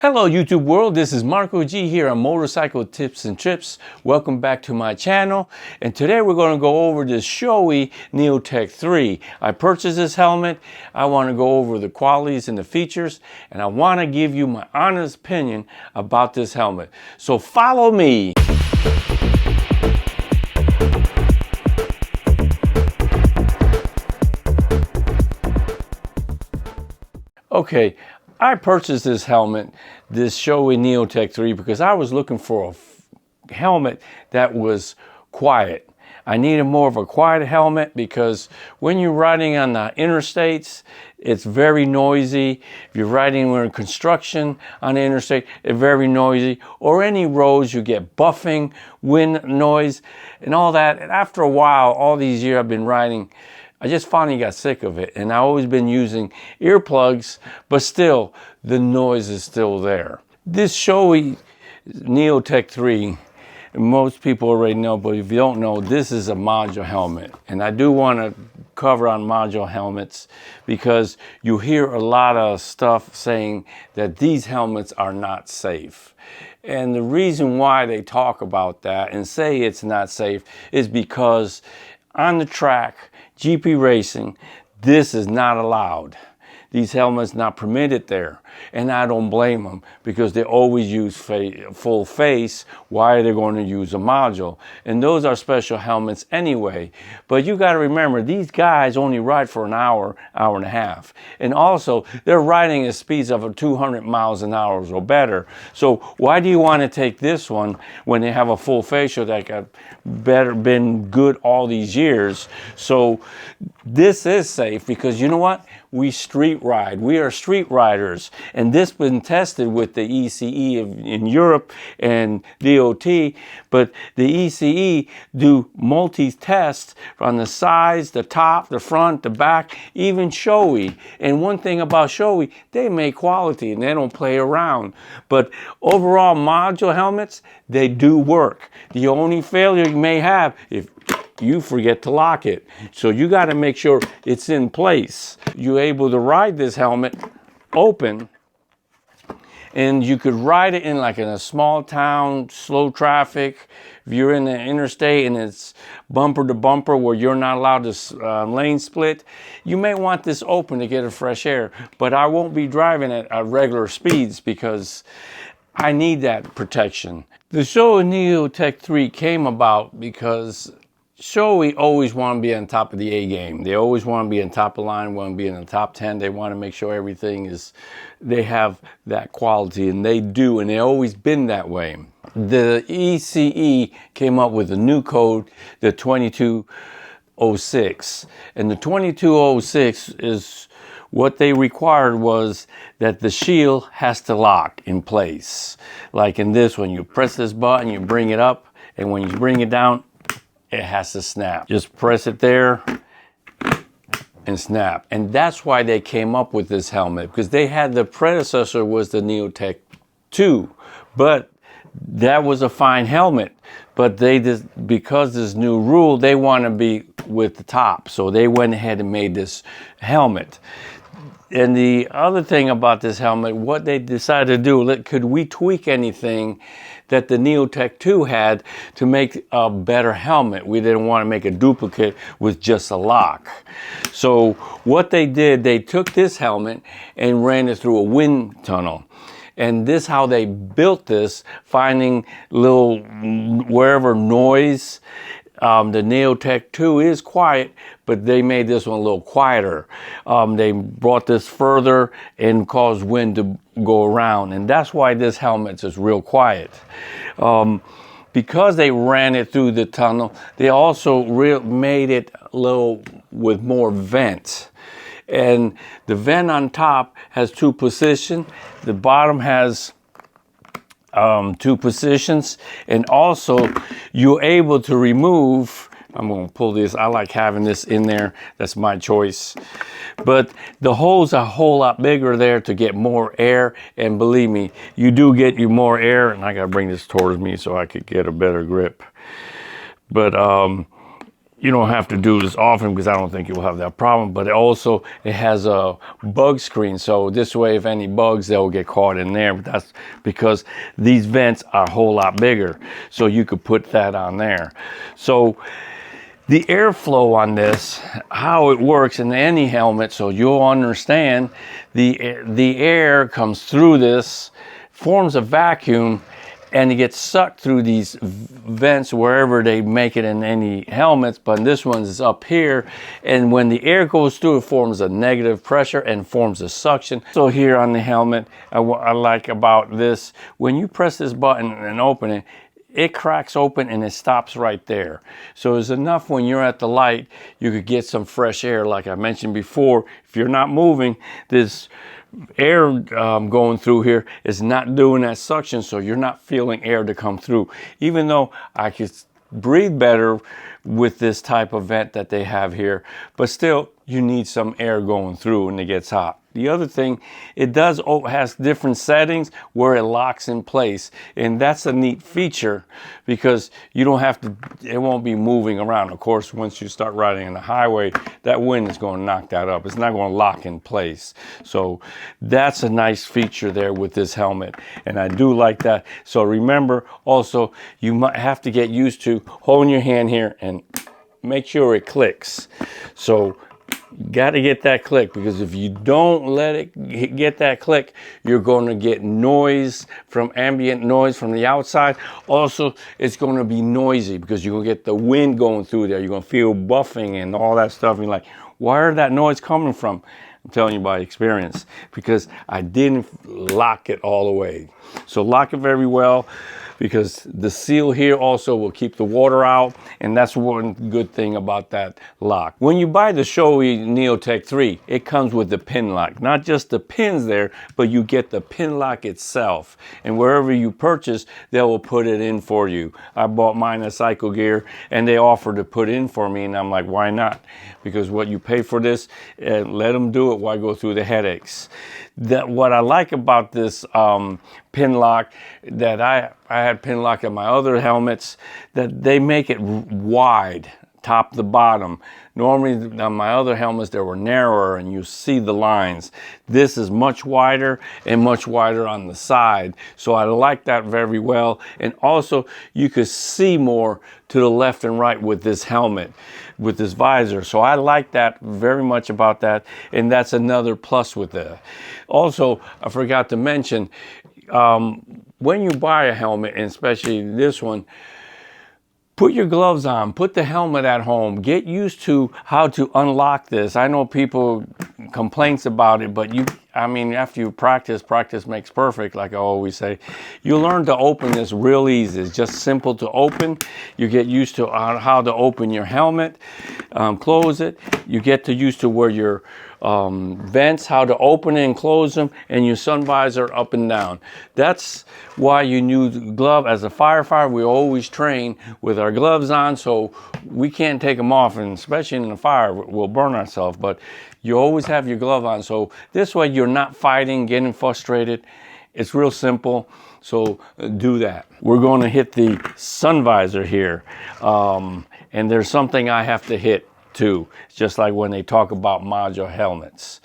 Hello YouTube world, this is Marco G here on Motorcycle Tips and Trips. Welcome back to my channel, and today we're going to go over this Shoei Neotec 3. I purchased this helmet. I want to go over the qualities and the features, and I want to give you my honest opinion about this helmet. So follow me. Okay, I purchased this helmet, this Shoei Neotec 3, because I was looking for a helmet that was quiet. I needed more of a quiet helmet because when you're riding on the interstates, it's very noisy. If you're riding in construction on the interstate, it's very noisy. Or any roads, you get buffing, wind noise, and all that. And after a while, all these years I've been riding, I just finally got sick of it, and I've always been using earplugs, but still, the noise is still there. This Shoei Neotec 3, most people already know, but if you don't know, this is a modular helmet. And I do want to cover on modular helmets because you hear a lot of stuff saying that these helmets are not safe. And the reason why they talk about that and say it's not safe is because on the track, GP racing, this is not allowed. These helmets not permitted there, and I don't blame them because they always use full face. Why are they going to use a module? And those are special helmets anyway. But you got to remember, these guys only ride for an hour, hour and a half, and also they're riding at speeds of 200 miles an hour or better. So why do you want to take this one when they have a full facial that got been good all these years? So this is safe because you know what? We street ride. We are street riders. And this been tested with the ECE in Europe and DOT. But the ECE do multi-tests on the sides, the top, the front, the back, even Shoei. And one thing about Shoei, they make quality and they don't play around. But overall modular helmets, they do work. The only failure you may have, if you forget to lock it. So you got to make sure it's in place. You're able to ride this helmet open, and you could ride it in a small town, slow traffic. If you're in the interstate and it's bumper to bumper where you're not allowed to lane split, you may want this open to get a fresh air. But I won't be driving at regular speeds because I need that protection. The Shoei Neotec 3 came about because Shoei always want to be on top of the A game. They always want to be on top of the line, want to be in the top 10. They want to make sure everything is, they have that quality, and they do, and they've always been that way. The ECE came up with a new code, the 2206. And the 2206 is what they required was that the shield has to lock in place. Like in this one, you press this button, you bring it up, and when you bring it down, it has to snap. Just press it there and snap. And that's why they came up with this helmet, because they had, the predecessor was the Neotec 2, but that was a fine helmet. But they just, because this new rule, they want to be with the top. So they went ahead and made this helmet. And the other thing about this helmet, what they decided to do, could we tweak anything that the Neotec 2 had to make a better helmet? We didn't want to make a duplicate with just a lock. So what they did, they took this helmet and ran it through a wind tunnel. And this how they built this, finding little wherever noise. The Neotec 2 is quiet, but they made this one a little quieter. They brought this further and caused wind to go around, and that's why this helmet is real quiet. Because they ran it through the tunnel, they also made it a little with more vent. And the vent on top has two positions. The bottom has two positions, and also you're able to remove, I'm going to pull this, I like having this in there, that's my choice, but the holes are a whole lot bigger there to get more air, and believe me, you do get you more air. And I got to bring this towards me so I could get a better grip. But you don't have to do this often because I don't think you'll have that problem, but it has a bug screen. So this way, if any bugs, they'll get caught in there. But that's because these vents are a whole lot bigger. So you could put that on there. So the airflow on this, how it works in any helmet, so you'll understand, the air comes through this, forms a vacuum, and it gets sucked through these vents wherever they make it in any helmets, but this one is up here, and when the air goes through, it forms a negative pressure and forms a suction. So here on the helmet, I like about this, when you press this button and open it, it cracks open and it stops right there. So it's enough when you're at the light, you could get some fresh air. Like I mentioned before, if you're not moving, this air going through here is not doing that suction, so you're not feeling air to come through. Even though I could breathe better with this type of vent that they have here, but still you need some air going through when it gets hot. The other thing, it has different settings where it locks in place, and that's a neat feature because you don't have to, it won't be moving around. Of course, once you start riding in the highway, that wind is going to knock that up. It's not going to lock in place. So that's a nice feature there with this helmet, and I do like that. So remember also, you might have to get used to holding your hand here and make sure it clicks. So got to get that click, because if you don't let it get that click, you're going to get noise from ambient noise from the outside. Also, it's going to be noisy because you're going to get the wind going through there. You're going to feel buffing and all that stuff. And you're like, where is that noise coming from? I'm telling you by experience, because I didn't lock it all the way. So lock it very well, because the seal here also will keep the water out, and that's one good thing about that lock. When you buy the Shoei Neotec 3, it comes with the Pinlock. Not just the pins there, but you get the Pinlock itself. And wherever you purchase, they will put it in for you. I bought mine at Cycle Gear, and they offered to put in for me, and I'm like, why not? Because what you pay for this, let them do it. Why go through the headaches? What I like about this Pinlock, that I had Pinlock in my other helmets, that they make it wide, top to bottom. Normally on my other helmets, they were narrower and you see the lines. This is much wider and much wider on the side. So I like that very well. And also you could see more to the left and right with this helmet, with this visor. So I like that very much about that. And that's another plus with that. Also, I forgot to mention, when you buy a helmet, and especially this one, put your gloves on, put the helmet at home, get used to how to unlock this. I know people complaints about it, but after you practice makes perfect, like I always say. You learn to open this real easy. It's just simple to open. You get used to how to open your helmet, close it. You get used to where your vents, how to open and close them, and your sun visor up and down. That's why you need the glove. As a firefighter, we always train with our gloves on, so we can't take them off, and especially in the fire, we'll burn ourselves, but you always have your glove on. So this way you're not fighting, getting frustrated. It's real simple, so do that. We're going to hit the sun visor here, and there's something I have to hit too. It's just like when they talk about modular helmets.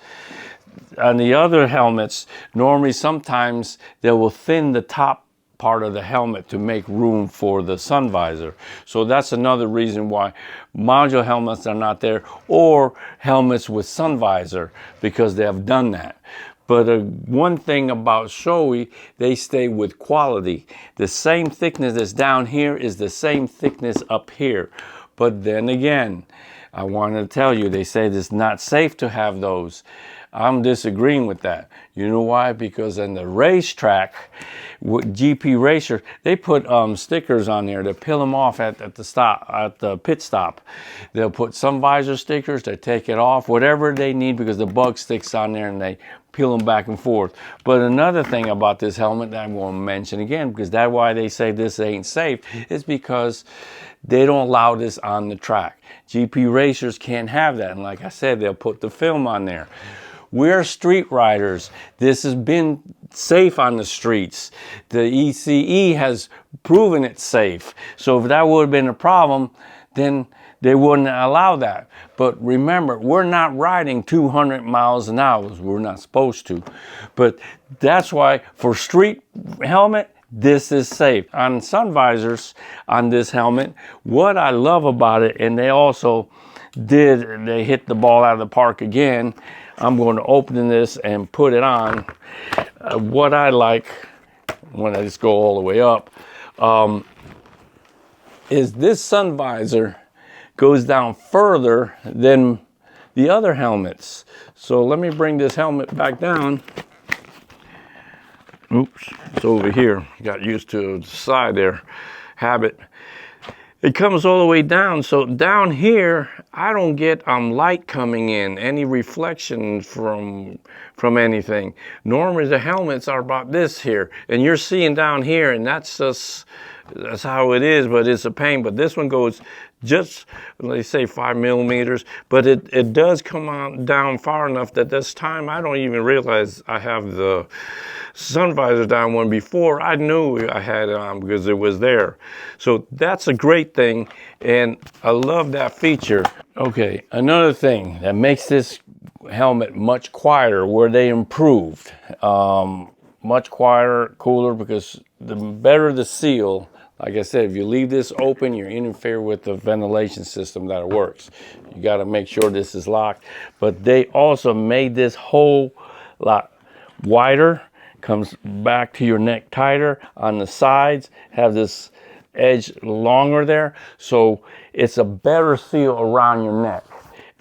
On the other helmets, normally sometimes they will thin the top part of the helmet to make room for the sun visor. So that's another reason why modular helmets are not there, or helmets with sun visor, because they have done that. But one thing about Shoei, they stay with quality. The same thickness that's down here is the same thickness up here. But then again, I want to tell you, they say it's not safe to have those. I'm disagreeing with that. You know why? Because in the racetrack, with GP racers, they put stickers on there to peel them off at the pit stop. They'll put some visor stickers, they take it off, whatever they need, because the bug sticks on there and they peel them back and forth. But another thing about this helmet that I'm going to mention again, because that's why they say this ain't safe, is because they don't allow this on the track. GP racers can't have that. And like I said, they'll put the film on there. We're street riders. This has been safe on the streets. The ECE has proven it safe. So if that would have been a problem, then they wouldn't allow that. But remember, we're not riding 200 miles an hour. We're not supposed to. But that's why for street helmet, this is safe. On sun visors on this helmet, what I love about it, and they also they hit the ball out of the park again. I'm going to open this and put it on. What I like, when I just go all the way up, is this sun visor goes down further than the other helmets. So let me bring this helmet back down. Oops, it's over here. Got used to the side there, habit. It comes all the way down, so down here, I don't get light coming in, any reflection from anything. Normally the helmets are about this here, and you're seeing down here, and that's how it is, but it's a pain. But this one goes just, let's say 5 millimeters, but it does come on down far enough that this time I don't even realize I have the sun visor down. One before I knew I had it on because it was there. So that's a great thing, and I love that feature. Okay, another thing that makes this helmet much quieter, where they improved, much quieter, cooler, because the better the seal. Like I said, if you leave this open, you're interfering with the ventilation system that it works. You got to make sure this is locked. But they also made this whole lot wider, comes back to your neck tighter. On the sides, have this edge longer there. So it's a better seal around your neck.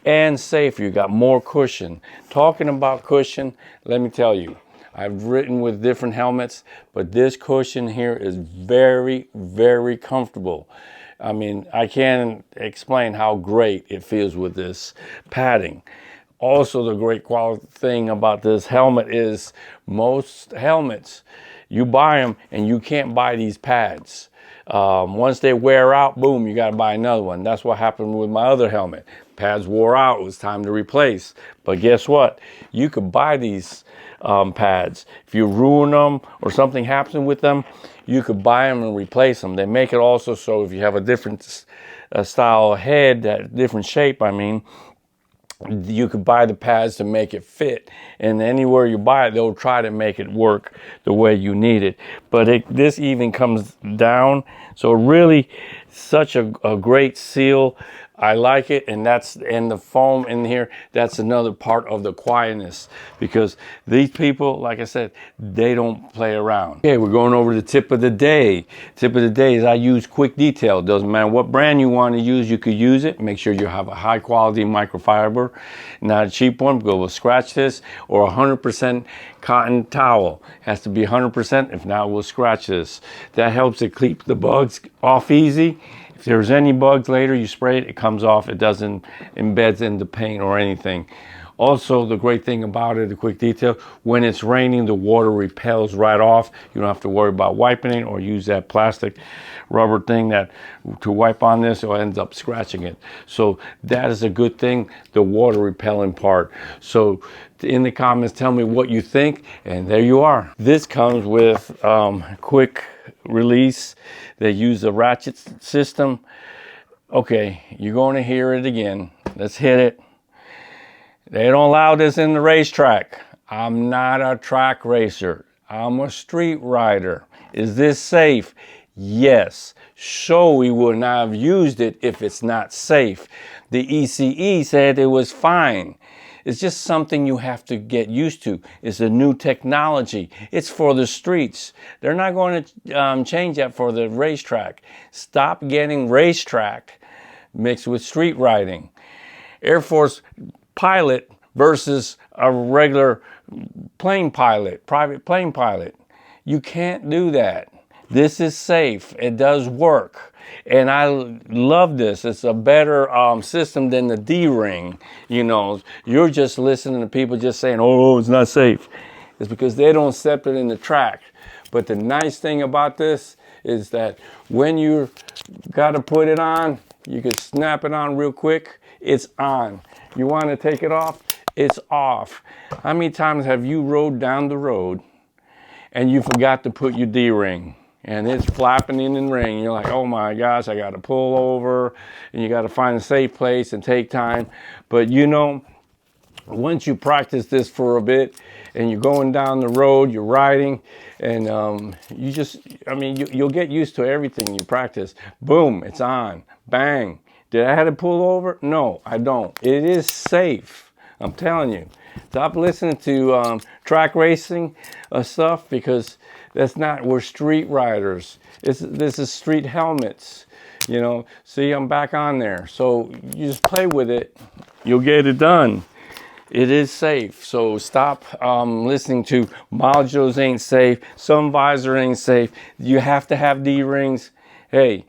And safer, you got more cushion. Talking about cushion, let me tell you, I've ridden with different helmets, but this cushion here is very, very comfortable. I mean, I can't explain how great it feels with this padding. Also, the great quality thing about this helmet is most helmets, you buy them and you can't buy these pads. Once they wear out, boom, you got to buy another one. That's what happened with my other helmet. Pads wore out, it was time to replace. But guess what? You could buy these pads. If you ruin them or something happens with them, you could buy them and replace them. They make it also so if you have a different style head, that different shape, I mean, you could buy the pads to make it fit, and anywhere you buy it, they'll try to make it work the way you need it. But this even comes down, so really such a great seal. I like it, and the foam in here, that's another part of the quietness, because these people, like I said, they don't play around. Okay, we're going over the tip of the day. Tip of the day is I use Quick Detail. Doesn't matter what brand you want to use, you could use it. Make sure you have a high quality microfiber, not a cheap one, because we'll scratch this, or 100% cotton towel. Has to be 100%, if not, we'll scratch this. That helps it keep the bugs off easy. If there's any bugs later, you spray it, it comes off. It doesn't embed in the paint or anything. Also, the great thing about it, the Quick Detail, when it's raining, the water repels right off. You don't have to worry about wiping it or use that plastic rubber thing to wipe on this, or ends up scratching it. So that is a good thing, the water repelling part. So in the comments, tell me what you think, and there you are. This comes with quick release. They use the Ratchet system. Okay, you're going to hear it again. Let's hit it. They don't allow this in the racetrack. I'm not a track racer. I'm a street rider. Is this safe? Yes. Shoei would not have used it if it's not safe. The ECE said it was fine. It's just something you have to get used to. It's a new technology. It's for the streets. They're not going to change that for the racetrack. Stop getting racetrack mixed with street riding. Air Force pilot versus a regular plane pilot, private plane pilot. You can't do that. This is safe. It does work. And I love this. It's a better system than the D-ring. You know, you're just listening to people just saying, oh, it's not safe. It's because they don't set it in the track. But the nice thing about this is that when you got to put it on, you can snap it on real quick. It's on. You want to take it off? It's off. How many times have you rode down the road and you forgot to put your D-ring? and it's flapping in the ring. You're like, oh my gosh, I got to pull over, and you got to find a safe place and take time. But you know, once you practice this for a bit and you're going down the road, you're riding, and you just, I mean, you'll get used to everything you practice. Boom, it's on. Bang. Did I have to pull over? No, I don't. It is safe. I'm telling you. Stop listening to track racing stuff, because that's not, we're street riders. This is street helmets. You know, see, I'm back on there. So you just play with it. You'll get it done. It is safe. So stop listening to modules ain't safe. Some visor ain't safe. You have to have D-rings. Hey,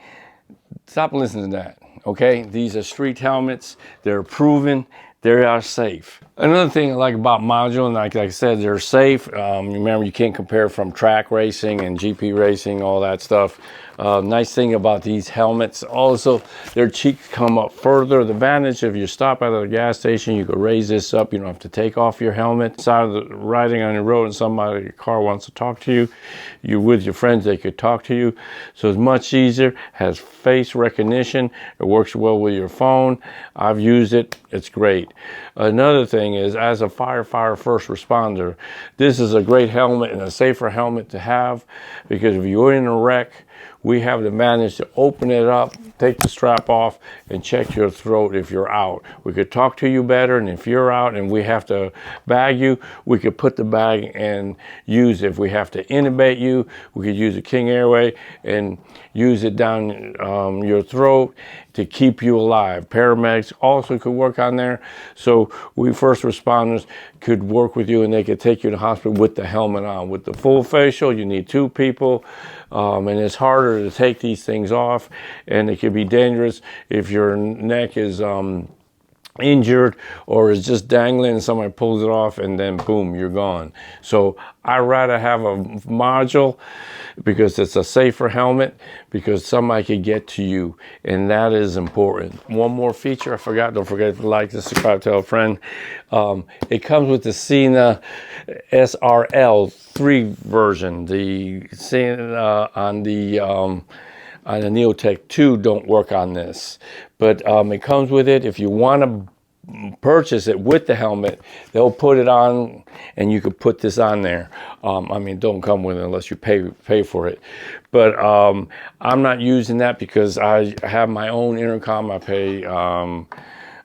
stop listening to that. Okay, these are street helmets. They're proven. They are safe. Another thing I like about module, and like I said, they're safe. Remember, you can't compare from track racing and GP racing, all that stuff. Nice thing about these helmets, also, their cheeks come up further. The advantage, if you stop at a gas station, you can raise this up. You don't have to take off your helmet. Side of the riding on the road and somebody in your car wants to talk to you, you're with your friends, they could talk to you. So it's much easier, has face recognition. It works well with your phone. I've used it, it's great. Another thing is, as a firefighter first responder, this is a great helmet and a safer helmet to have, because if you're in a wreck, we have the advantage to open it up, take the strap off, and check your throat if you're out. We could talk to you better, and if you're out and we have to bag you, we could put the bag and use it. If we have to intubate you, we could use a King Airway and use it down your throat to keep you alive. Paramedics also could work on there. So we first responders could work with you, and they could take you to the hospital with the helmet on. With the full facial, you need 2 people. And it's harder to take these things off, and it can be dangerous if your neck is injured or is just dangling and somebody pulls it off, and then boom, you're gone. So I'd rather have a module, because it's a safer helmet, because somebody could get to you, and that is important. One more feature I forgot, don't forget to like, subscribe, tell a friend. It comes with the Sena SRL 3 version. The Sena on the Neotech 2 don't work on this, but it comes with it. If you want to purchase it with the helmet, they'll put it on, and you could put this on there. I mean, don't come with it unless you pay for it. But I'm not using that because I have my own intercom. I pay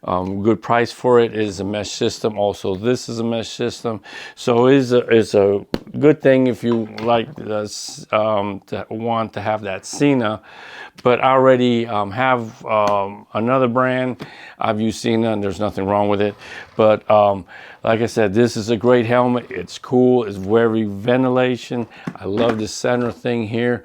good price for it. It is a mesh system. Also, this is a mesh system, so it's a good thing if you like this, to want to have that Sena. But I already have another brand. I've used Sena, and there's nothing wrong with it. But like I said, this is a great helmet. It's cool. It's very ventilation. I love the center thing here.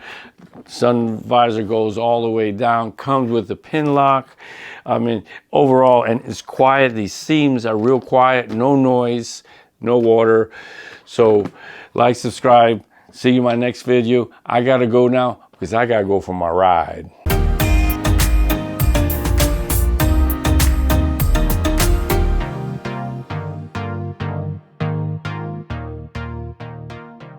Sun visor goes all the way down. Comes with the Pinlock. I mean, overall, and it's quiet. These seams are real quiet. No noise, no water. So, like, subscribe. See you in my next video. I gotta go now, because I gotta go for my ride.